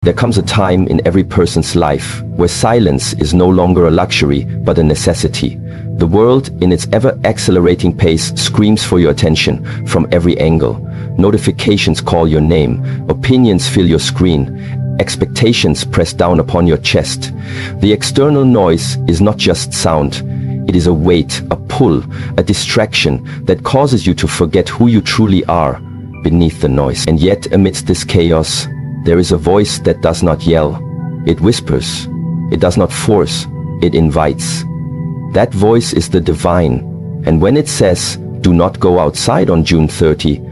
There comes a time in every person's life where silence is no longer a luxury but a necessity. The world, in its ever-accelerating pace, screams for your attention from every angle. Notifications call your name, opinions fill your screen, expectations press down upon your chest. The external noise is not just sound. It is a weight, a pull, a distraction that causes you to forget who you truly are beneath the noise. And yet, amidst this chaos, there is a voice that does not yell. It whispers. It does not force. It invites. That voice is the divine. And when it says, "Do not go outside on June 30,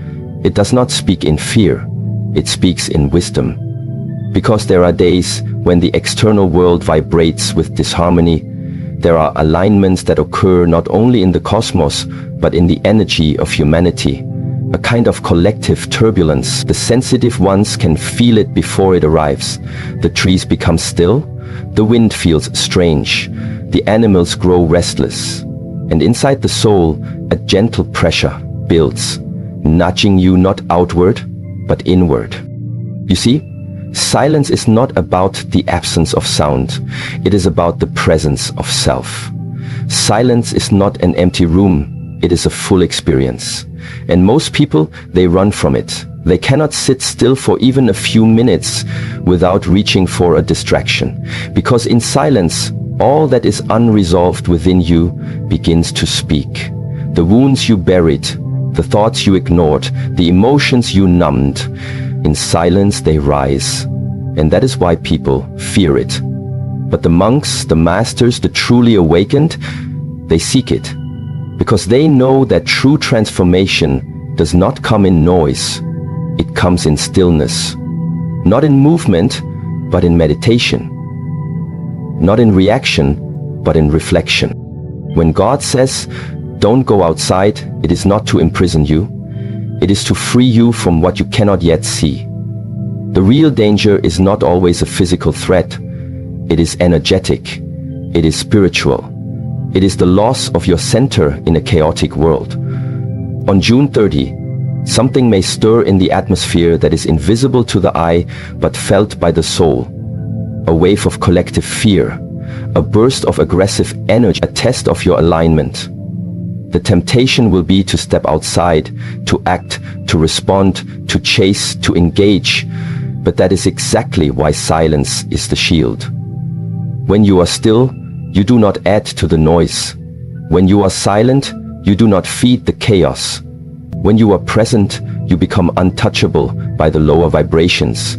it does not speak in fear. It speaks in wisdom. Because there are days when the external world vibrates with disharmony. There are alignments that occur not only in the cosmos, but in the energy of humanity. A kind of collective turbulence. The sensitive ones can feel it before it arrives. The trees become still. The wind feels strange. The animals grow restless. And inside the soul, a gentle pressure builds, nudging you not outward, but inward. You see, silence is not about the absence of sound. It is about the presence of self. Silence is not an empty room. It is a full experience. And most people, they run from it. They cannot sit still for even a few minutes without reaching for a distraction. Because in silence, all that is unresolved within you begins to speak. The wounds you buried, the thoughts you ignored, the emotions you numbed, in silence they rise. And that is why people fear it. But the monks, the masters, the truly awakened, they seek it. Because they know that true transformation does not come in noise. It comes in stillness. Not in movement, but in meditation. Not in reaction, but in reflection. When God says, "Don't go outside," it is not to imprison you. It is to free you from what you cannot yet see. The real danger is not always a physical threat. It is energetic. It is spiritual. It is the loss of your center in a chaotic world. On June 30, something may stir in the atmosphere that is invisible to the eye but felt by the soul. A wave of collective fear, a burst of aggressive energy, a test of your alignment. The temptation will be to step outside, to act, to respond, to chase, to engage. But that is exactly why silence is the shield. When you are still, you do not add to the noise. When you are silent, you do not feed the chaos. When you are present, you become untouchable by the lower vibrations.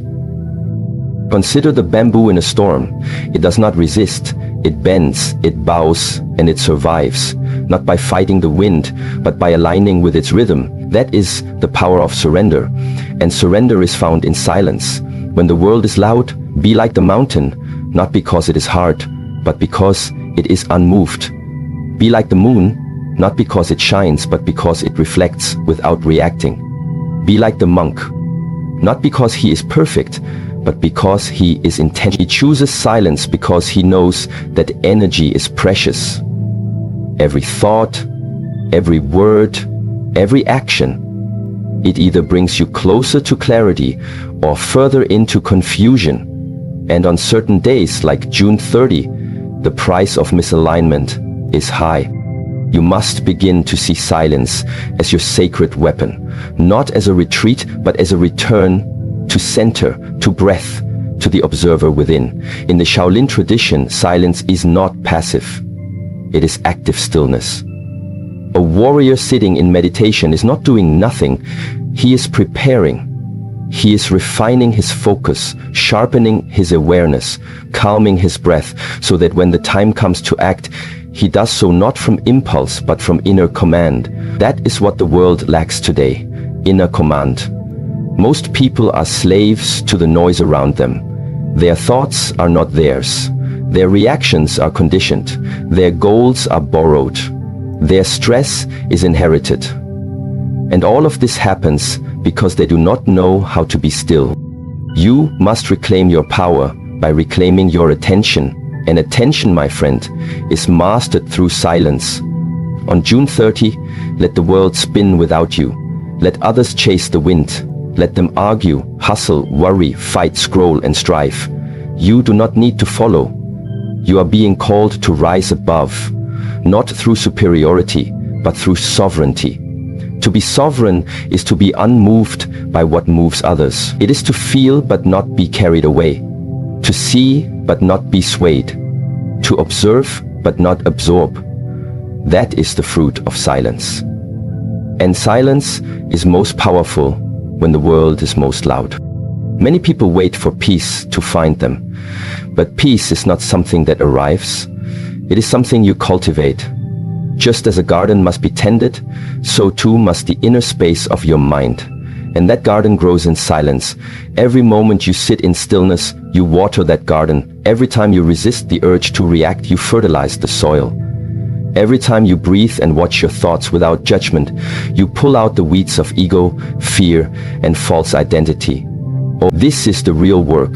Consider the bamboo in a storm. It does not resist. It bends, it bows, and it survives. Not by fighting the wind, but by aligning with its rhythm. That is the power of surrender. And surrender is found in silence. When the world is loud, be like the mountain, not because it is hard, but because it is unmoved. Be like the moon, not because it shines, but because it reflects without reacting. Be like the monk, not because he is perfect, but because he is intentional. He chooses silence because he knows that energy is precious. Every thought, every word, every action, it either brings you closer to clarity or further into confusion. And on certain days like June 30, the price of misalignment is high. You must begin to see silence as your sacred weapon, not as a retreat, but as a return to center, to breath, to the observer within. In the Shaolin tradition, silence is not passive. It is active stillness. A warrior sitting in meditation is not doing nothing. He is preparing. He is refining his focus, sharpening his awareness, calming his breath, so that when the time comes to act, he does so not from impulse, but from inner command. That is what the world lacks today, inner command. Most people are slaves to the noise around them. Their thoughts are not theirs. Their reactions are conditioned. Their goals are borrowed. Their stress is inherited. And all of this happens because they do not know how to be still. You must reclaim your power by reclaiming your attention. And attention, my friend, is mastered through silence. On June 30, let the world spin without you. Let others chase the wind. Let them argue, hustle, worry, fight, scroll, and strive. You do not need to follow. You are being called to rise above, not through superiority, but through sovereignty. To be sovereign is to be unmoved by what moves others. It is to feel but not be carried away, to see but not be swayed, to observe but not absorb. That is the fruit of silence. And silence is most powerful when the world is most loud. Many people wait for peace to find them, but peace is not something that arrives. It is something you cultivate. Just as a garden must be tended, so too must the inner space of your mind. And that garden grows in silence. Every moment you sit in stillness, you water that garden. Every time you resist the urge to react, you fertilize the soil. Every time you breathe and watch your thoughts without judgment, you pull out the weeds of ego, fear, and false identity. Oh, this is the real work,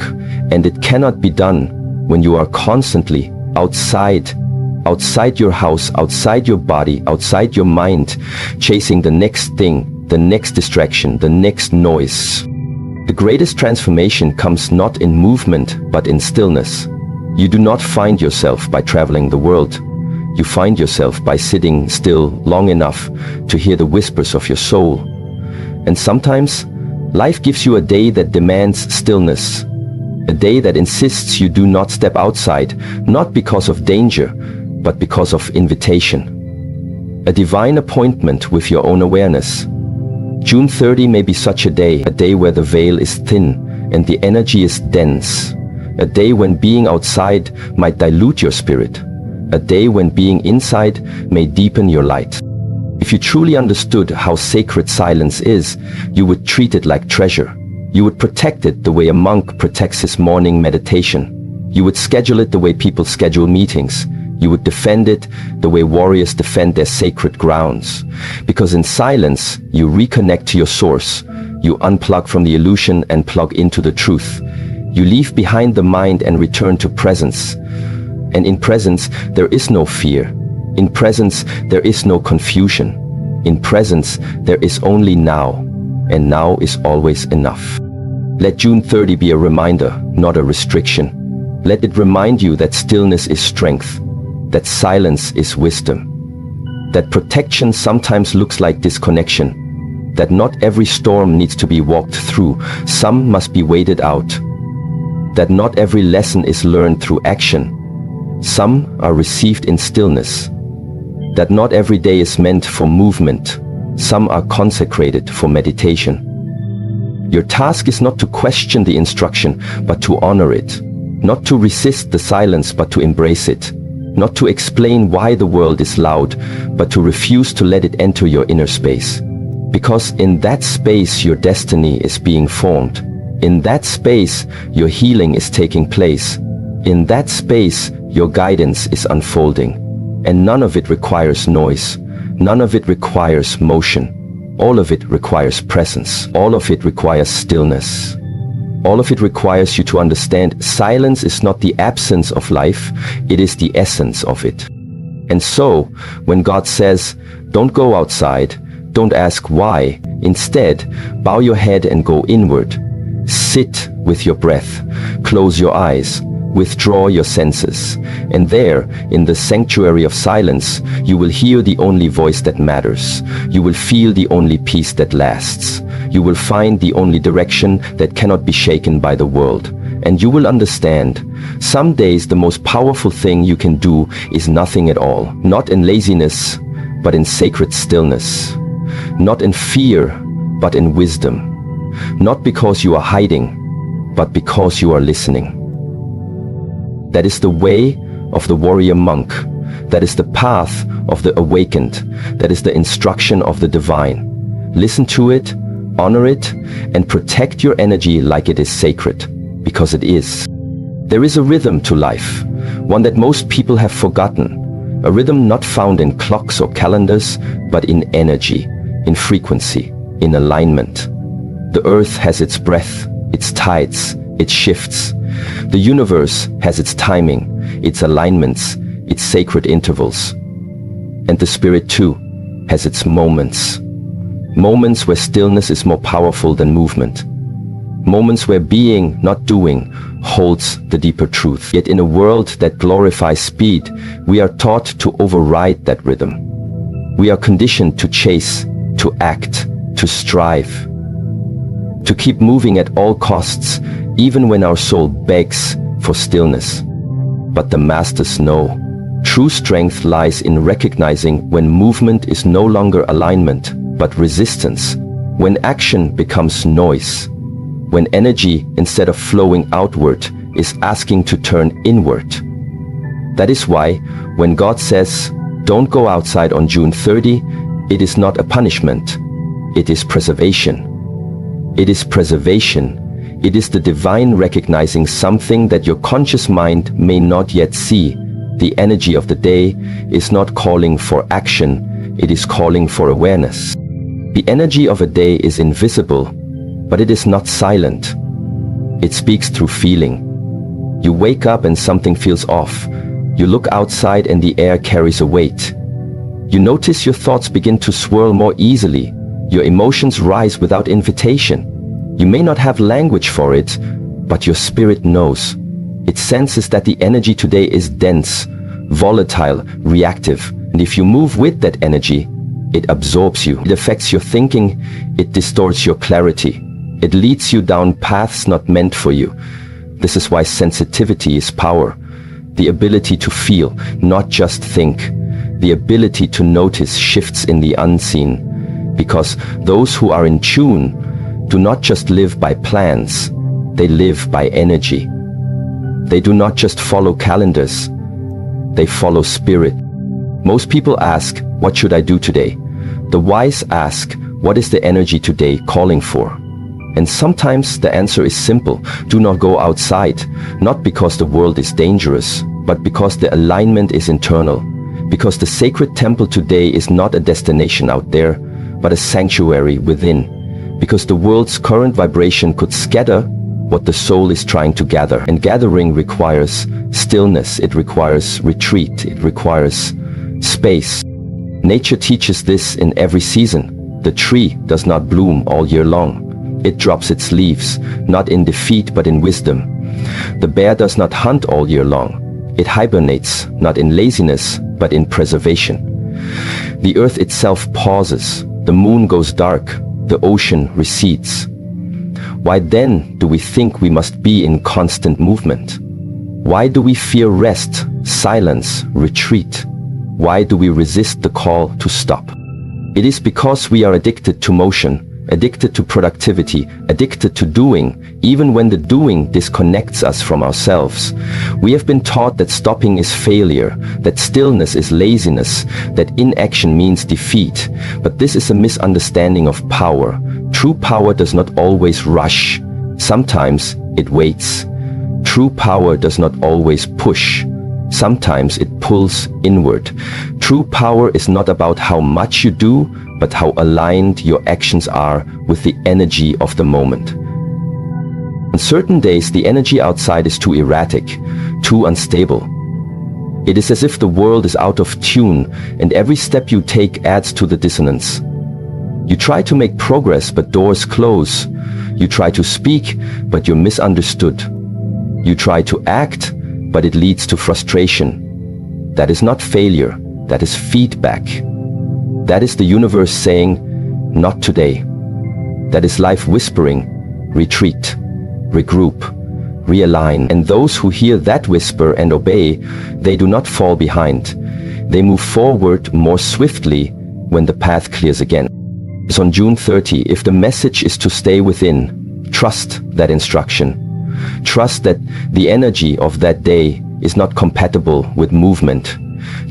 and it cannot be done when you are constantly outside your house, outside your body, outside your mind, chasing the next thing, the next distraction, the next noise. The greatest transformation comes not in movement, but in stillness. You do not find yourself by traveling the world. You find yourself by sitting still long enough to hear the whispers of your soul. And sometimes, life gives you a day that demands stillness. A day that insists you do not step outside, not because of danger, but because of invitation. A divine appointment with your own awareness. June 30 may be such a day where the veil is thin and the energy is dense. A day when being outside might dilute your spirit. A day when being inside may deepen your light. If you truly understood how sacred silence is, you would treat it like treasure. You would protect it the way a monk protects his morning meditation. You would schedule it the way people schedule meetings. You would defend it the way warriors defend their sacred grounds. Because in silence, you reconnect to your source. You unplug from the illusion and plug into the truth. You leave behind the mind and return to presence. And in presence, there is no fear. In presence, there is no confusion. In presence, there is only now. And now is always enough. Let June 30 be a reminder, not a restriction. Let it remind you that stillness is strength, that silence is wisdom, that protection sometimes looks like disconnection, that not every storm needs to be walked through, some must be waded out, that not every lesson is learned through action, some are received in stillness, that not every day is meant for movement, some are consecrated for meditation. Your task is not to question the instruction, but to honor it, not to resist the silence, but to embrace it, not to explain why the world is loud, but to refuse to let it enter your inner space. Because in that space your destiny is being formed. In that space your healing is taking place. In that space your guidance is unfolding. And none of it requires noise. None of it requires motion. All of it requires presence. All of it requires stillness. All of it requires you to understand silence is not the absence of life, it is the essence of it. And so, when God says, don't go outside, don't ask why, instead, bow your head and go inward. Sit with your breath, close your eyes, withdraw your senses, and there, in the sanctuary of silence, you will hear the only voice that matters. You will feel the only peace that lasts. You will find the only direction that cannot be shaken by the world. And you will understand, some days the most powerful thing you can do is nothing at all. Not in laziness, but in sacred stillness. Not in fear, but in wisdom. Not because you are hiding, but because you are listening. That is the way of the warrior monk. That is the path of the awakened. That is the instruction of the divine. Listen to it, honor it, and protect your energy like it is sacred, because it is. There is a rhythm to life, one that most people have forgotten. A rhythm not found in clocks or calendars, but in energy, in frequency, in alignment. The earth has its breath, its tides, its shifts. The universe has its timing, its alignments, its sacred intervals. And the spirit too has its moments. Moments where stillness is more powerful than movement. Moments where being, not doing, holds the deeper truth. Yet in a world that glorifies speed, we are taught to override that rhythm. We are conditioned to chase, to act, to strive, to keep moving at all costs, even when our soul begs for stillness. But the masters know, true strength lies in recognizing when movement is no longer alignment, but resistance, when action becomes noise, when energy, instead of flowing outward, is asking to turn inward. That is why, when God says, "Don't go outside on June 30, it is not a punishment, it is preservation. It is preservation. It is the divine recognizing something that your conscious mind may not yet see. The energy of the day is not calling for action, it is calling for awareness. The energy of a day is invisible, but it is not silent. It speaks through feeling. You wake up and something feels off. You look outside and the air carries a weight. You notice your thoughts begin to swirl more easily. Your emotions rise without invitation. You may not have language for it, but your spirit knows. It senses that the energy today is dense, volatile, reactive, and if you move with that energy, it absorbs you. It affects your thinking, it distorts your clarity. It leads you down paths not meant for you. This is why sensitivity is power. The ability to feel, not just think. The ability to notice shifts in the unseen. Because those who are in tune do not just live by plans, they live by energy. They do not just follow calendars, they follow spirit. Most people ask, what should I do today? The wise ask, what is the energy today calling for? And sometimes the answer is simple. Do not go outside, not because the world is dangerous, but because the alignment is internal. Because the sacred temple today is not a destination out there, but a sanctuary within. Because the world's current vibration could scatter what the soul is trying to gather. And gathering requires stillness, it requires retreat, it requires space. Nature teaches this in every season. The tree does not bloom all year long. It drops its leaves, not in defeat but in wisdom. The bear does not hunt all year long. It hibernates, not in laziness but in preservation. The earth itself pauses. The moon goes dark. The ocean recedes. Why then do we think we must be in constant movement? Why do we fear rest, silence, retreat? Why do we resist the call to stop? It is because we are addicted to motion, addicted to productivity, addicted to doing, even when the doing disconnects us from ourselves. We have been taught that stopping is failure, that stillness is laziness, that inaction means defeat. But this is a misunderstanding of power. True power does not always rush. Sometimes it waits. True power does not always push. Sometimes it pulls inward. True power is not about how much you do, but how aligned your actions are with the energy of the moment. On certain days, the energy outside is too erratic, too unstable. It is as if the world is out of tune, and every step you take adds to the dissonance. You try to make progress, but doors close. You try to speak, but you're misunderstood. You try to act, but it leads to frustration. That is not failure, that is feedback. That is the universe saying, not today. That is life whispering, retreat, regroup, realign. And those who hear that whisper and obey, they do not fall behind. They move forward more swiftly when the path clears again. So on June 30, if the message is to stay within, trust that instruction. Trust that the energy of that day is not compatible with movement.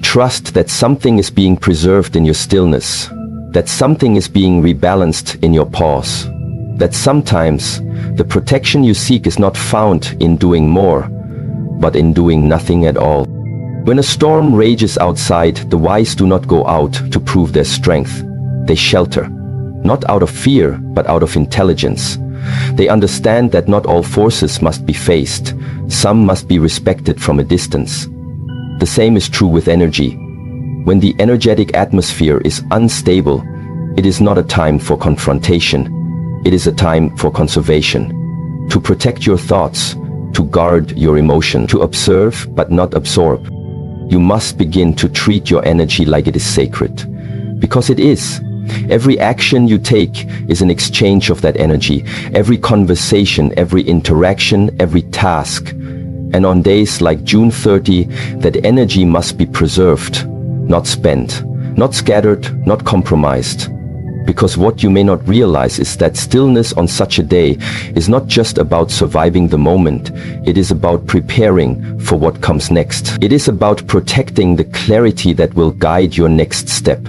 Trust that something is being preserved in your stillness, that something is being rebalanced in your pause, that sometimes the protection you seek is not found in doing more, but in doing nothing at all. When a storm rages outside, the wise do not go out to prove their strength. They shelter, not out of fear, but out of intelligence. They understand that not all forces must be faced. Some must be respected from a distance. The same is true with energy. When the energetic atmosphere is unstable, It is not a time for confrontation. It is a time for conservation. To protect your thoughts, to guard your emotion, to observe but not absorb. You must begin to treat your energy like it is sacred. Because it is. Every action you take is an exchange of that energy. Every conversation, every interaction, every task. And on days like June 30, that energy must be preserved, not spent, not scattered, not compromised. Because what you may not realize is that stillness on such a day is not just about surviving the moment. It is about preparing for what comes next. It is about protecting the clarity that will guide your next step.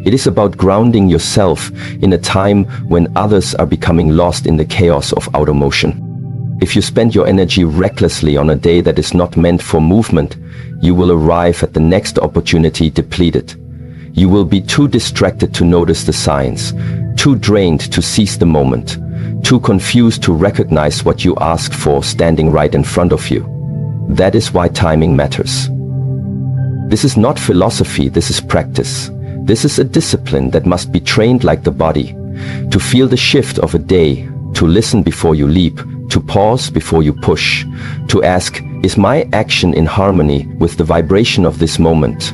It is about grounding yourself in a time when others are becoming lost in the chaos of outer motion. If you spend your energy recklessly on a day that is not meant for movement, you will arrive at the next opportunity depleted. You will be too distracted to notice the signs, too drained to seize the moment, too confused to recognize what you asked for standing right in front of you. That is why timing matters. This is not philosophy, this is practice. This is a discipline that must be trained like the body. To feel the shift of a day, to listen before you leap, to pause before you push, to ask, is my action in harmony with the vibration of this moment?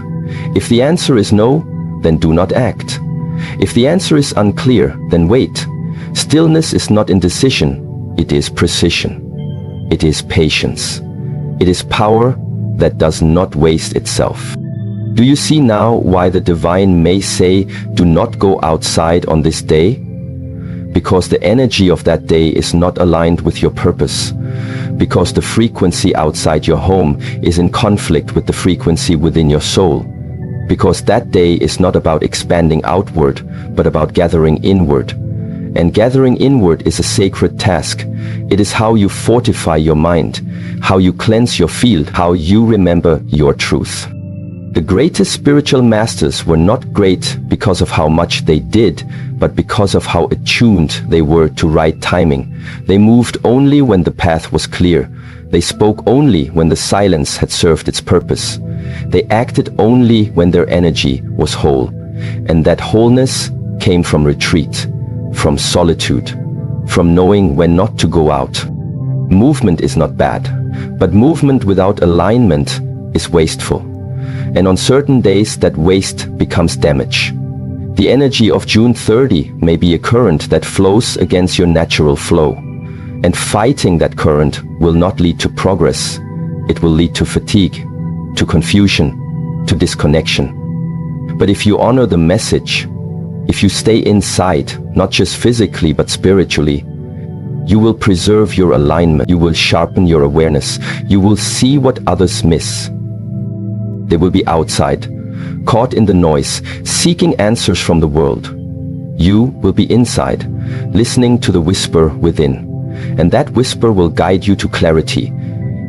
If the answer is no, then do not act. If the answer is unclear, then wait. Stillness is not indecision, it is precision. It is patience. It is power that does not waste itself. Do you see now why the divine may say, do not go outside on this day? Because the energy of that day is not aligned with your purpose. Because the frequency outside your home is in conflict with the frequency within your soul. Because that day is not about expanding outward, but about gathering inward. And gathering inward is a sacred task. It is how you fortify your mind, how you cleanse your field, how you remember your truth. The greatest spiritual masters were not great because of how much they did, but because of how attuned they were to right timing. They moved only when the path was clear. They spoke only when the silence had served its purpose. They acted only when their energy was whole. And that wholeness came from retreat, from solitude, from knowing when not to go out. Movement is not bad, but movement without alignment is wasteful. And on certain days that waste becomes damage. The energy of June 30 may be a current that flows against your natural flow. And fighting that current will not lead to progress. It will lead to fatigue, to confusion, to disconnection. But if you honor the message, if you stay inside, not just physically but spiritually, you will preserve your alignment, you will sharpen your awareness, you will see what others miss. They will be outside, caught in the noise, seeking answers from the world. You will be inside, listening to the whisper within. And that whisper will guide you to clarity.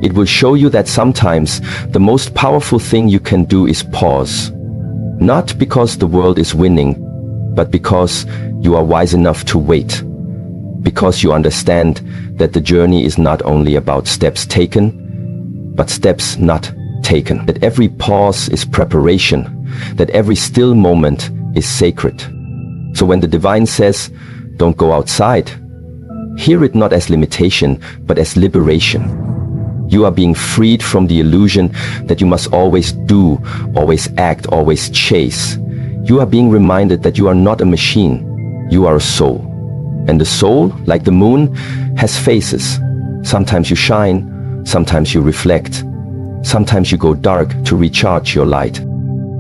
It will show you that sometimes the most powerful thing you can do is pause. Not because the world is winning, but because you are wise enough to wait. Because you understand that the journey is not only about steps taken, but steps not taken. That every pause is preparation. That every still moment is sacred. So when the divine says, don't go outside, hear it not as limitation, but as liberation. You are being freed from the illusion that you must always do, always act, always chase. You are being reminded that you are not a machine. You are a soul. And the soul, like the moon, has phases. Sometimes you shine, sometimes you reflect. Sometimes you go dark to recharge your light.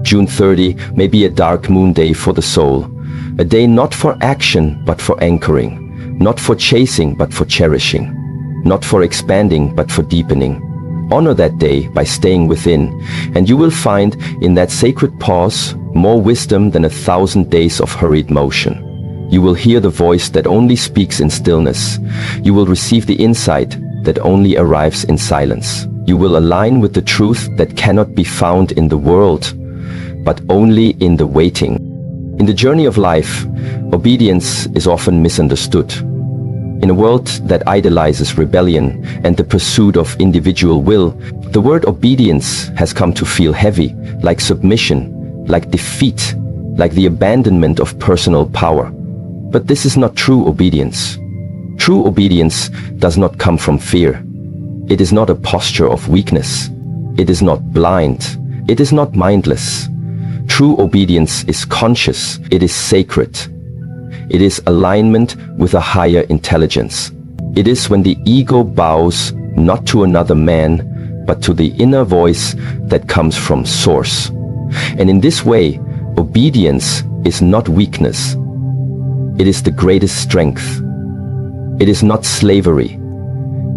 June 30 may be a dark moon day for the soul. A day not for action, but for anchoring. Not for chasing, but for cherishing. Not for expanding, but for deepening. Honor that day by staying within, and you will find in that sacred pause more wisdom than 1,000 days of hurried motion. You will hear the voice that only speaks in stillness. You will receive the insight that only arrives in silence. You will align with the truth that cannot be found in the world, but only in the waiting. In the journey of life, obedience is often misunderstood. In a world that idolizes rebellion and the pursuit of individual will, the word obedience has come to feel heavy, like submission, like defeat. like the abandonment of personal power. But this is not true obedience. True obedience does not come from fear. It is not a posture of weakness. It is not blind. It is not mindless. True obedience is conscious. It is sacred. It is alignment with a higher intelligence. It is when the ego bows not to another man, but to the inner voice that comes from Source. And in this way, obedience is not weakness. It is the greatest strength. It is not slavery.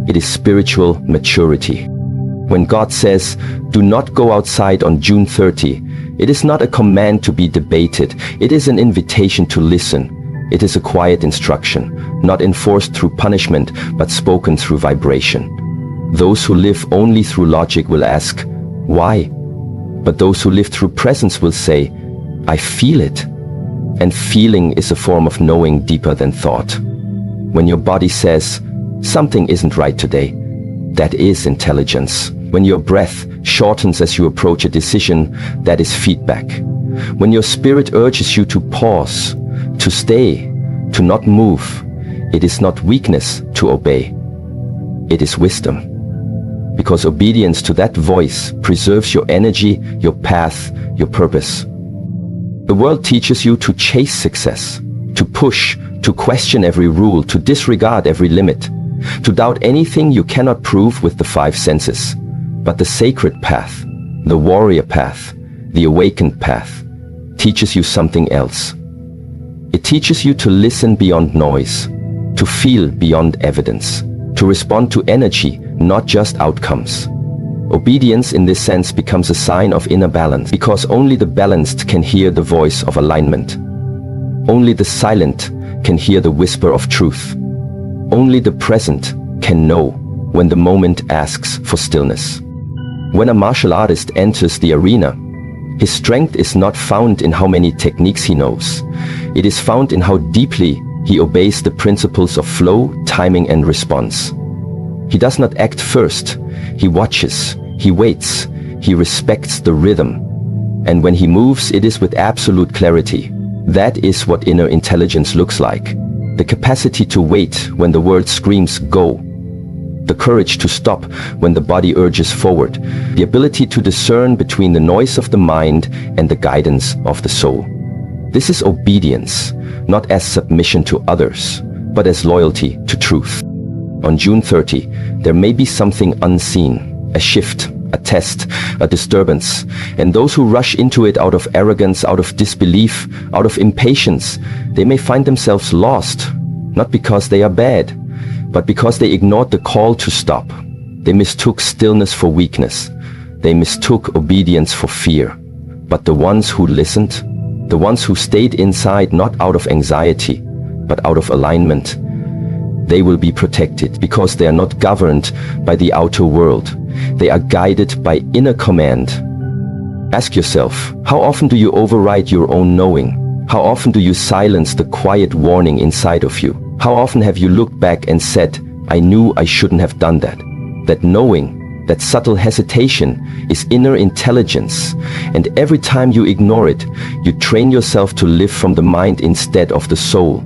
It is spiritual maturity. When God says, "Do not go outside on June 30, it is not a command to be debated. It is an invitation to listen. It is a quiet instruction, not enforced through punishment, but spoken through vibration. Those who live only through logic will ask, why? But those who live through presence will say, I feel it. And feeling is a form of knowing deeper than thought. When your body says, something isn't right today, that is intelligence. When your breath shortens as you approach a decision, that is feedback. When your spirit urges you to pause, to stay, to not move, it is not weakness to obey. It is wisdom. Because obedience to that voice preserves your energy, your path, your purpose. The world teaches you to chase success, to push, to question every rule, to disregard every limit, to doubt anything you cannot prove with the five senses. But the sacred path, the warrior path, the awakened path, teaches you something else. It teaches you to listen beyond noise, to feel beyond evidence, to respond to energy, not just outcomes. Obedience in this sense becomes a sign of inner balance, because only the balanced can hear the voice of alignment. Only the silent can hear the whisper of truth. Only the present can know when the moment asks for stillness. When a martial artist enters the arena, his strength is not found in how many techniques he knows. It is found in how deeply he obeys the principles of flow, timing, and response. He does not act first. He watches, he waits, he respects the rhythm. And when he moves, it is with absolute clarity. That is what inner intelligence looks like. The capacity to wait when the world screams, go. The courage to stop when the body urges forward. The ability to discern between the noise of the mind and the guidance of the soul. This is obedience, not as submission to others, but as loyalty to truth. On June 30, there may be something unseen, a shift, a test, a disturbance, and those who rush into it out of arrogance, out of disbelief, out of impatience, they may find themselves lost, not because they are bad, but because they ignored the call to stop. They mistook stillness for weakness. They mistook obedience for fear. But the ones who listened, the ones who stayed inside not out of anxiety, but out of alignment, they will be protected because they are not governed by the outer world. They are guided by inner command. Ask yourself, how often do you override your own knowing? How often do you silence the quiet warning inside of you? How often have you looked back and said, I knew I shouldn't have done that? That knowing, that subtle hesitation is inner intelligence. And every time you ignore it, you train yourself to live from the mind instead of the soul.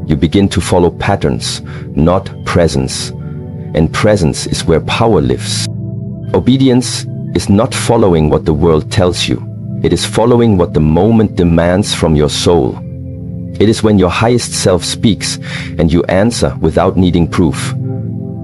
You begin to follow patterns, not presence. And presence is where power lives. Obedience is not following what the world tells you. It is following what the moment demands from your soul. It is when your highest self speaks and you answer without needing proof.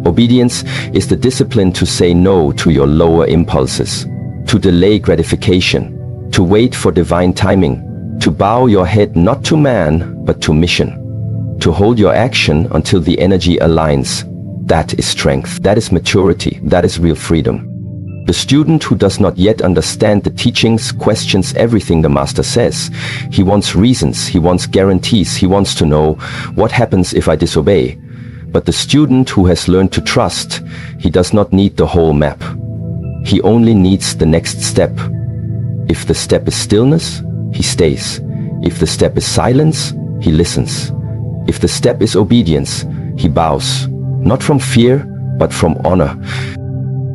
Obedience is the discipline to say no to your lower impulses, to delay gratification, to wait for divine timing, to bow your head not to man, but to mission, to hold your action until the energy aligns. That is strength. That is maturity. That is real freedom. The student who does not yet understand the teachings questions everything the master says. He wants reasons, he wants guarantees, he wants to know what happens if I disobey. But the student who has learned to trust, he does not need the whole map. He only needs the next step. If the step is stillness, he stays. If the step is silence, he listens. If the step is obedience, he bows, not from fear, but from honor.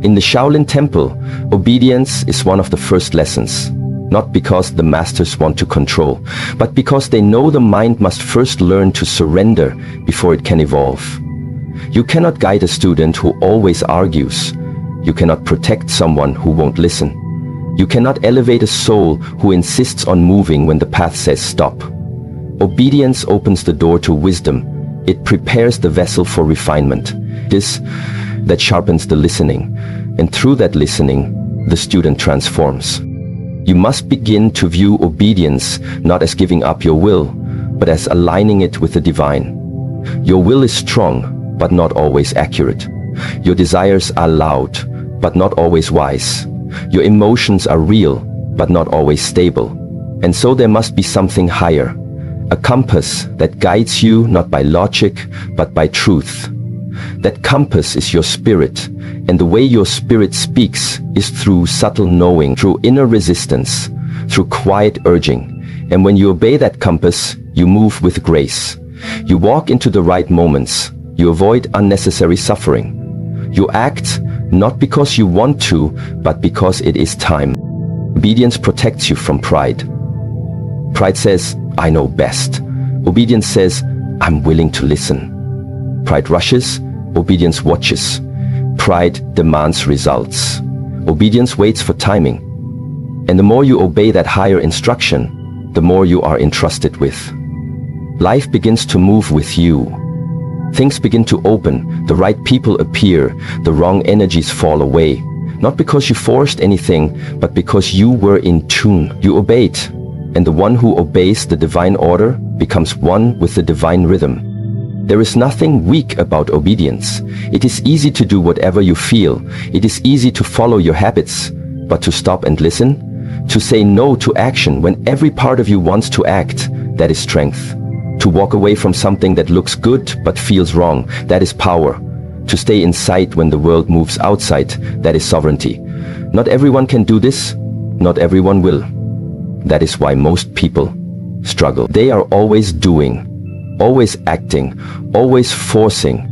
In the Shaolin temple, obedience is one of the first lessons. not because the masters want to control, but because they know the mind must first learn to surrender before it can evolve. You cannot guide a student who always argues. You cannot protect someone who won't listen. You cannot elevate a soul who insists on moving when the path says stop. Obedience opens the door to wisdom. It prepares the vessel for refinement. This that sharpens the listening, and through that listening, the student transforms. You must begin to view obedience not as giving up your will, but as aligning it with the divine. Your will is strong, but not always accurate. Your desires are loud, but not always wise. Your emotions are real, but not always stable. And so there must be something higher, a compass that guides you not by logic, but by truth. That compass is your spirit, and the way your spirit speaks is through subtle knowing, through inner resistance, through quiet urging. And when you obey that compass, you move with grace. You walk into the right moments. You avoid unnecessary suffering. You act not because you want to, but because it is time. Obedience protects you from pride. Pride says, I know best. Obedience says, I'm willing to listen. Pride rushes. Obedience watches. Pride demands results. Obedience waits for timing. And the more you obey that higher instruction, the more you are entrusted with. Life begins to move with you. Things begin to open, the right people appear, the wrong energies fall away. Not because you forced anything, but because you were in tune. You obeyed, and the one who obeys the divine order becomes one with the divine rhythm. There is nothing weak about obedience. It is easy to do whatever you feel. It is easy to follow your habits, but to stop and listen, to say no to action when every part of you wants to act, that is strength. To walk away from something that looks good but feels wrong, that is power. To stay inside when the world moves outside, that is sovereignty. Not everyone can do this, not everyone will. That is why most people struggle. They are always doing, always acting, always forcing,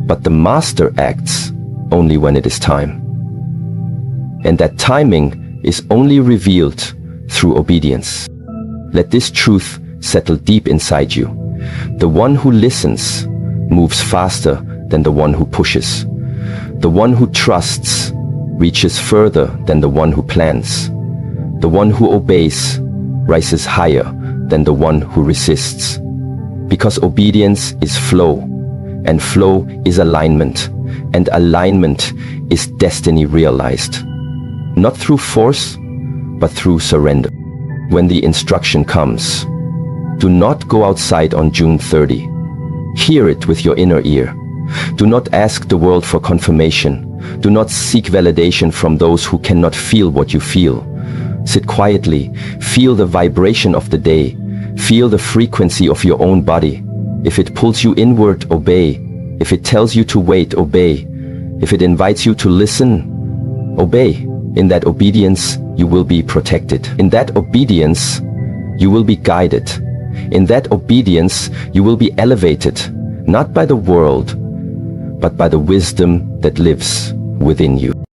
but the master acts only when it is time. And that timing is only revealed through obedience. Let this truth settle deep inside you. The one who listens moves faster than the one who pushes. The one who trusts reaches further than the one who plans. The one who obeys rises higher than the one who resists. Because obedience is flow, and flow is alignment, and alignment is destiny realized. Not through force, but through surrender. When the instruction comes, do not go outside on June 30. Hear it with your inner ear. Do not ask the world for confirmation. Do not seek validation from those who cannot feel what you feel. Sit quietly, feel the vibration of the day. Feel the frequency of your own body. If it pulls you inward, obey. If it tells you to wait, obey. If it invites you to listen, obey. In that obedience, you will be protected. In that obedience, you will be guided. In that obedience, you will be elevated, not by the world, but by the wisdom that lives within you.